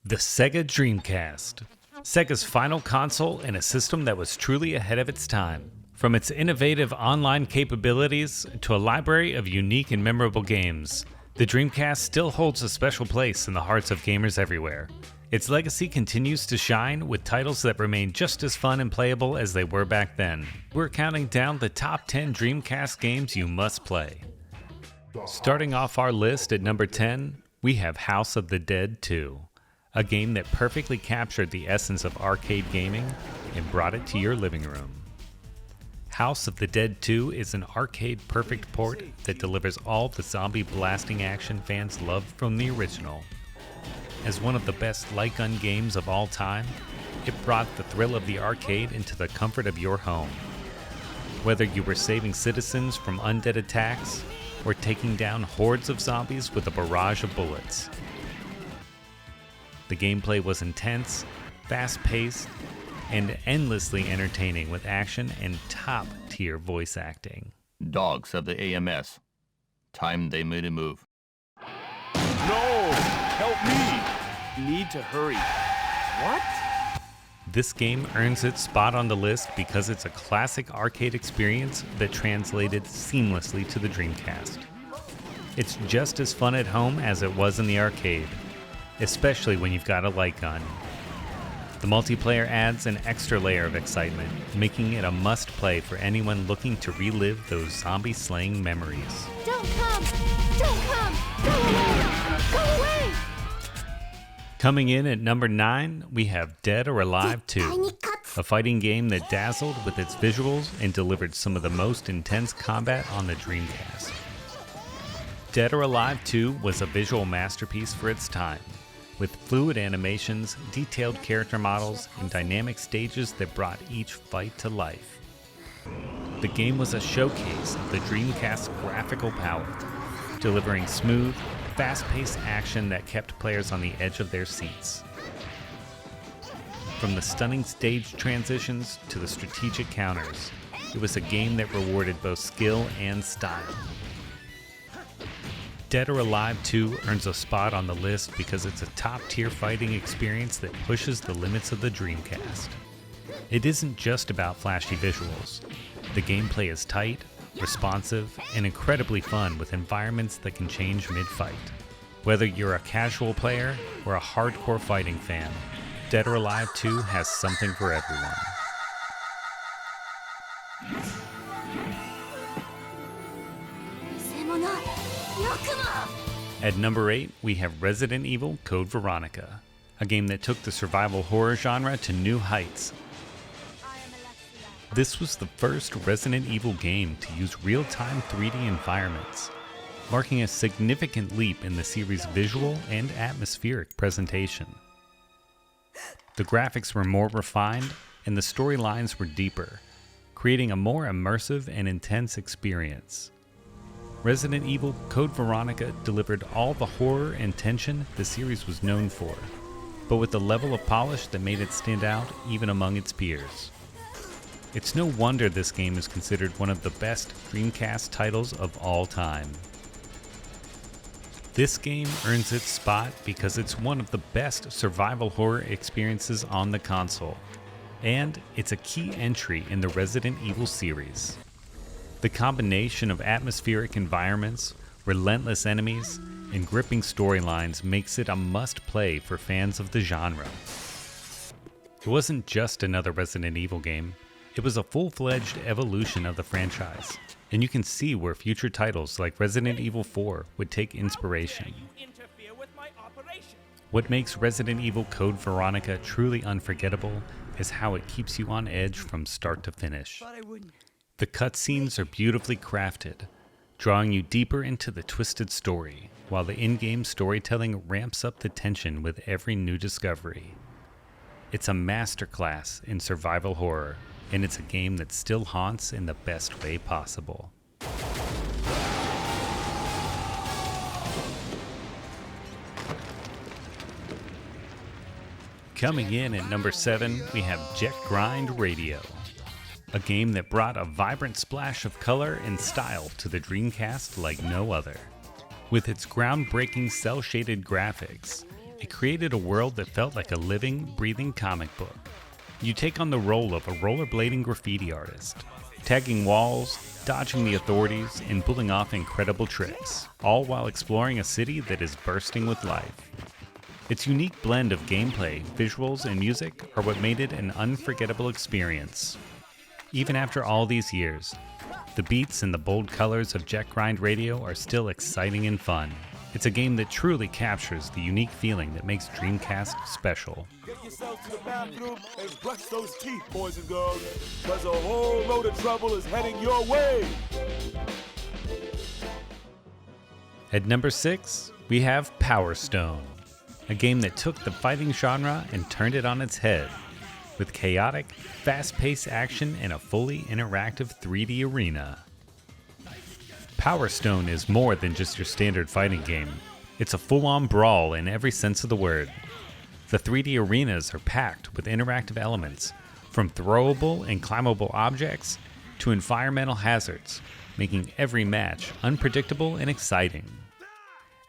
The Sega Dreamcast. Sega's final console and a system that was truly ahead of its time. From its innovative online capabilities to a library of unique and memorable games, the Dreamcast still holds a special place in the hearts of gamers everywhere. Its legacy continues to shine with titles that remain just as fun and playable as they were back then. We're counting down the top 10 Dreamcast games you must play. Starting off our list at number 10, we have House of the Dead 2. A game that perfectly captured the essence of arcade gaming and brought it to your living room. House of the Dead 2 is an arcade-perfect port that delivers all the zombie blasting action fans loved from the original. As one of the best light gun games of all time, it brought the thrill of the arcade into the comfort of your home. Whether you were saving citizens from undead attacks or taking down hordes of zombies with a barrage of bullets. The gameplay was intense, fast-paced, and endlessly entertaining with action and top-tier voice acting. Dogs of the AMS. Time they made a move. No! Help me! Need to hurry. What? This game earns its spot on the list because it's a classic arcade experience that translated seamlessly to the Dreamcast. It's just as fun at home as it was in the arcade, especially when you've got a light gun. The multiplayer adds an extra layer of excitement, making it a must-play for anyone looking to relive those zombie-slaying memories. Don't come! Don't come! Go away! Go away! Coming in at number 9, we have Dead or Alive 2, a fighting game that dazzled with its visuals and delivered some of the most intense combat on the Dreamcast. Dead or Alive 2 was a visual masterpiece for its time, with fluid animations, detailed character models, and dynamic stages that brought each fight to life. The game was a showcase of the Dreamcast's graphical power, delivering smooth, fast-paced action that kept players on the edge of their seats. From the stunning stage transitions to the strategic counters, it was a game that rewarded both skill and style. Dead or Alive 2 earns a spot on the list because it's a top-tier fighting experience that pushes the limits of the Dreamcast. It isn't just about flashy visuals. The gameplay is tight, responsive, and incredibly fun with environments that can change mid-fight. Whether you're a casual player or a hardcore fighting fan, Dead or Alive 2 has something for everyone. At number 8, we have Resident Evil Code Veronica, a game that took the survival horror genre to new heights. This was the first Resident Evil game to use real-time 3D environments, marking a significant leap in the series' visual and atmospheric presentation. The graphics were more refined and the storylines were deeper, creating a more immersive and intense experience. Resident Evil Code Veronica delivered all the horror and tension the series was known for, but with a level of polish that made it stand out even among its peers. It's no wonder this game is considered one of the best Dreamcast titles of all time. This game earns its spot because it's one of the best survival horror experiences on the console, and it's a key entry in the Resident Evil series. The combination of atmospheric environments, relentless enemies, and gripping storylines makes it a must-play for fans of the genre. It wasn't just another Resident Evil game, it was a full-fledged evolution of the franchise, and you can see where future titles like Resident Evil 4 would take inspiration. What makes Resident Evil Code Veronica truly unforgettable is how it keeps you on edge from start to finish. The cutscenes are beautifully crafted, drawing you deeper into the twisted story, while the in-game storytelling ramps up the tension with every new discovery. It's a masterclass in survival horror, and it's a game that still haunts in the best way possible. Coming in at number 7, we have Jet Grind Radio, a game that brought a vibrant splash of color and style to the Dreamcast like no other. With its groundbreaking cel-shaded graphics it created a world that felt like a living, breathing comic book. You take on the role of a rollerblading graffiti artist, tagging walls, dodging the authorities, and pulling off incredible tricks, all while exploring a city that is bursting with life. Its unique blend of gameplay, visuals, and music are what made it an unforgettable experience. Even after all these years, the beats and the bold colors of Jet Grind Radio are still exciting and fun. It's a game that truly captures the unique feeling that makes Dreamcast special. Get yourself to the bathroom and brush those teeth, boys and girls, because a whole load of trouble is heading your way. At number 6, we have Power Stone, a game that took the fighting genre and turned it on its head, with chaotic, fast-paced action and a fully interactive 3D arena. Power Stone is more than just your standard fighting game. It's a full-on brawl in every sense of the word. The 3D arenas are packed with interactive elements, from throwable and climbable objects to environmental hazards, making every match unpredictable and exciting.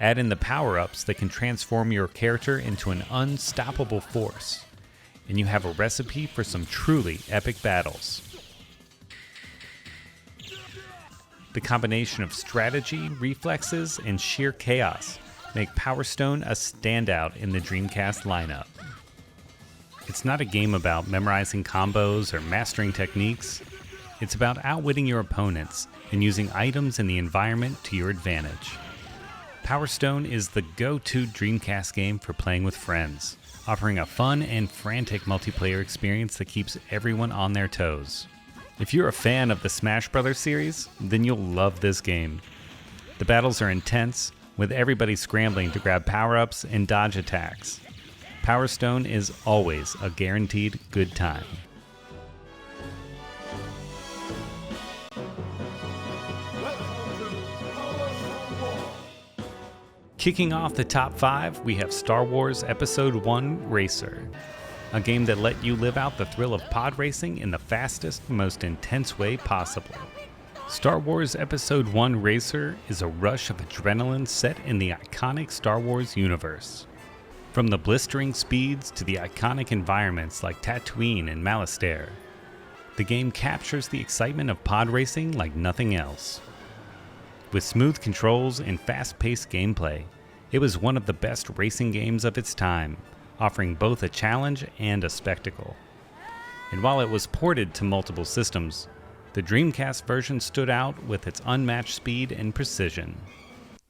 Add in the power-ups that can transform your character into an unstoppable force, and you have a recipe for some truly epic battles. The combination of strategy, reflexes, and sheer chaos make Power Stone a standout in the Dreamcast lineup. It's not a game about memorizing combos or mastering techniques. It's about outwitting your opponents and using items in the environment to your advantage. Power Stone is the go-to Dreamcast game for playing with friends, offering a fun and frantic multiplayer experience that keeps everyone on their toes. If you're a fan of the Smash Bros. Series, then you'll love this game. The battles are intense, with everybody scrambling to grab power-ups and dodge attacks. Power Stone is always a guaranteed good time. Kicking off the top 5, we have Star Wars Episode 1 Racer, a game that let you live out the thrill of pod racing in the fastest, most intense way possible. Star Wars Episode 1 Racer is a rush of adrenaline set in the iconic Star Wars universe. From the blistering speeds to the iconic environments like Tatooine and Malastare, the game captures the excitement of pod racing like nothing else. With smooth controls and fast-paced gameplay, it was one of the best racing games of its time, offering both a challenge and a spectacle. And while it was ported to multiple systems, the Dreamcast version stood out with its unmatched speed and precision.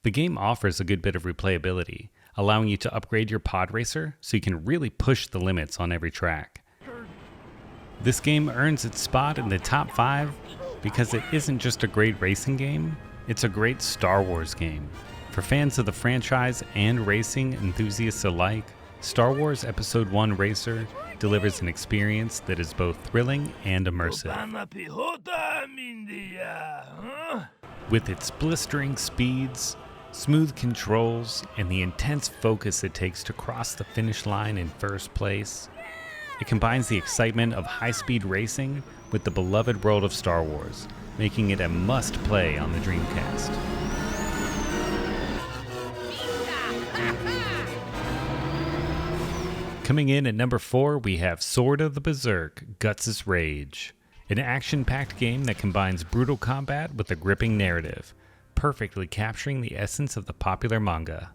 The game offers a good bit of replayability, allowing you to upgrade your pod racer so you can really push the limits on every track. This game earns its spot in the top 5 because it isn't just a great racing game, it's a great Star Wars game. For fans of the franchise and racing enthusiasts alike, Star Wars Episode 1 Racer delivers an experience that is both thrilling and immersive. With its blistering speeds, smooth controls, and the intense focus it takes to cross the finish line in first place, it combines the excitement of high-speed racing with the beloved world of Star Wars, making it a must-play on the Dreamcast. Coming in at number 4, we have Sword of the Berserk, Guts' Rage, an action-packed game that combines brutal combat with a gripping narrative, perfectly capturing the essence of the popular manga.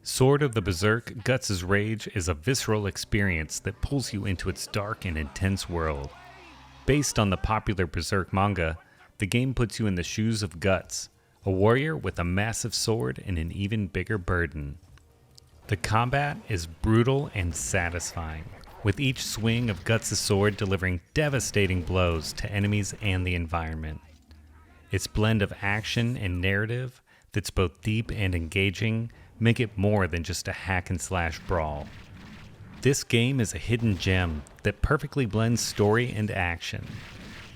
Sword of the Berserk, Guts' Rage is a visceral experience that pulls you into its dark and intense world. Based on the popular Berserk manga, the game puts you in the shoes of Guts, a warrior with a massive sword and an even bigger burden. The combat is brutal and satisfying, with each swing of Guts' sword delivering devastating blows to enemies and the environment. Its blend of action and narrative that's both deep and engaging make it more than just a hack-and-slash brawl. This game is a hidden gem that perfectly blends story and action.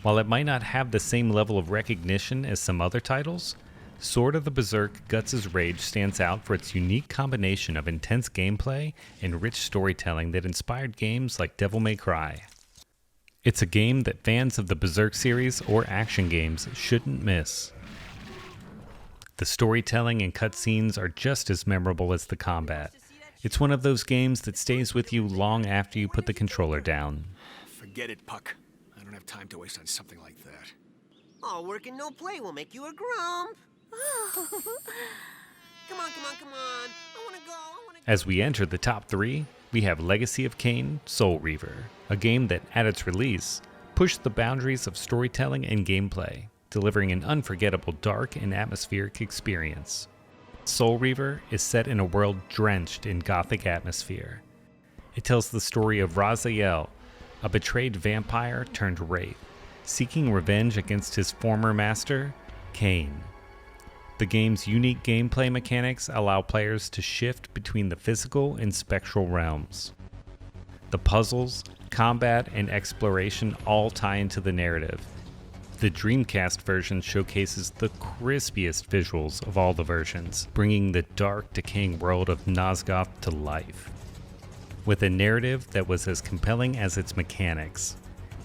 While it might not have the same level of recognition as some other titles, Sword of the Berserk Guts' Rage stands out for its unique combination of intense gameplay and rich storytelling that inspired games like Devil May Cry. It's a game that fans of the Berserk series or action games shouldn't miss. The storytelling and cutscenes are just as memorable as the combat, It's one of those games that stays with you long after you put the controller down. Forget it, Puck. I don't have time to waste on something like that. All work and no play will make you a grump. Come on. I wanna go. As we enter the top 3, we have Legacy of Kain, Soul Reaver, a game that, at its release, pushed the boundaries of storytelling and gameplay, delivering an unforgettable dark and atmospheric experience. Soul Reaver is set in a world drenched in gothic atmosphere. It tells the story of Raziel, a betrayed vampire turned wraith, seeking revenge against his former master, Kain. The game's unique gameplay mechanics allow players to shift between the physical and spectral realms. The puzzles, combat, and exploration all tie into the narrative. The Dreamcast version showcases the crispiest visuals of all the versions, bringing the dark, decaying world of Nosgoth to life. With a narrative that was as compelling as its mechanics,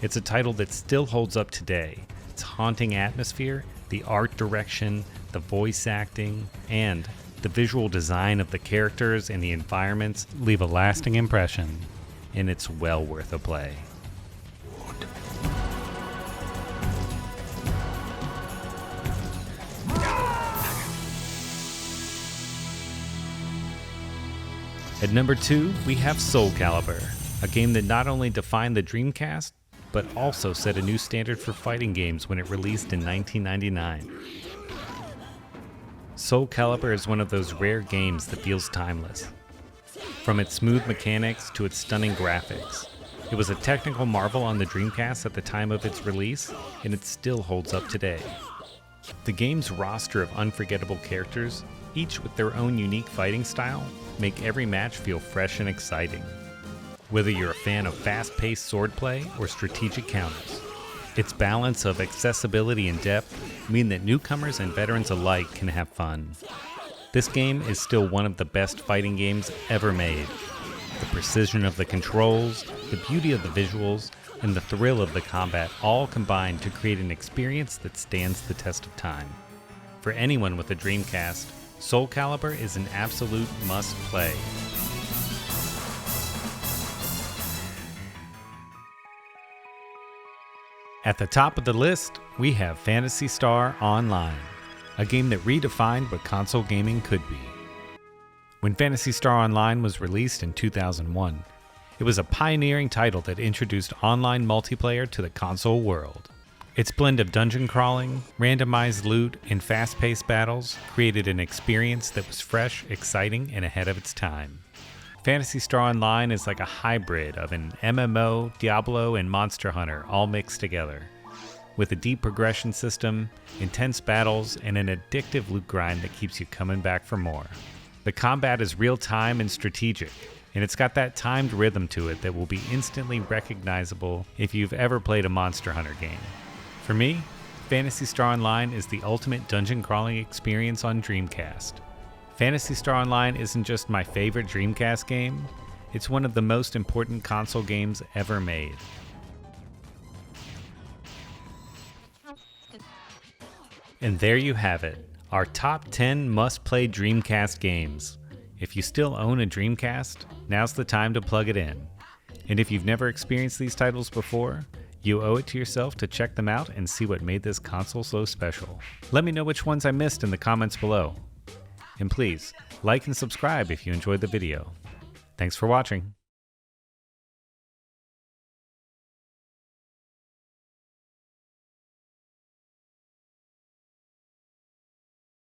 it's a title that still holds up today. Its haunting atmosphere, the art direction, the voice acting, and the visual design of the characters and the environments leave a lasting impression, and it's well worth a play. At number 2, we have Soul Calibur, a game that not only defined the Dreamcast, but also set a new standard for fighting games when it released in 1999. Soul Calibur is one of those rare games that feels timeless. From its smooth mechanics to its stunning graphics, it was a technical marvel on the Dreamcast at the time of its release, and it still holds up today. The game's roster of unforgettable characters, each with their own unique fighting style, make every match feel fresh and exciting. Whether you're a fan of fast-paced swordplay or strategic counters, its balance of accessibility and depth mean that newcomers and veterans alike can have fun. This game is still one of the best fighting games ever made. The precision of the controls, the beauty of the visuals, and the thrill of the combat all combine to create an experience that stands the test of time. For anyone with a Dreamcast, Soul Calibur is an absolute must-play. At the top of the list, we have Phantasy Star Online, a game that redefined what console gaming could be. When Phantasy Star Online was released in 2001, it was a pioneering title that introduced online multiplayer to the console world. Its blend of dungeon crawling, randomized loot, and fast-paced battles created an experience that was fresh, exciting, and ahead of its time. Phantasy Star Online is like a hybrid of an MMO, Diablo, and Monster Hunter all mixed together. With a deep progression system, intense battles, and an addictive loot grind that keeps you coming back for more. The combat is real-time and strategic, and it's got that timed rhythm to it that will be instantly recognizable if you've ever played a Monster Hunter game. For me, Phantasy Star Online is the ultimate dungeon crawling experience on Dreamcast. Phantasy Star Online isn't just my favorite Dreamcast game, it's one of the most important console games ever made. And there you have it, our top 10 must-play Dreamcast games. If you still own a Dreamcast, now's the time to plug it in. And if you've never experienced these titles before, you owe it to yourself to check them out and see what made this console so special. Let me know which ones I missed in the comments below. And please, like and subscribe if you enjoyed the video. Thanks for watching.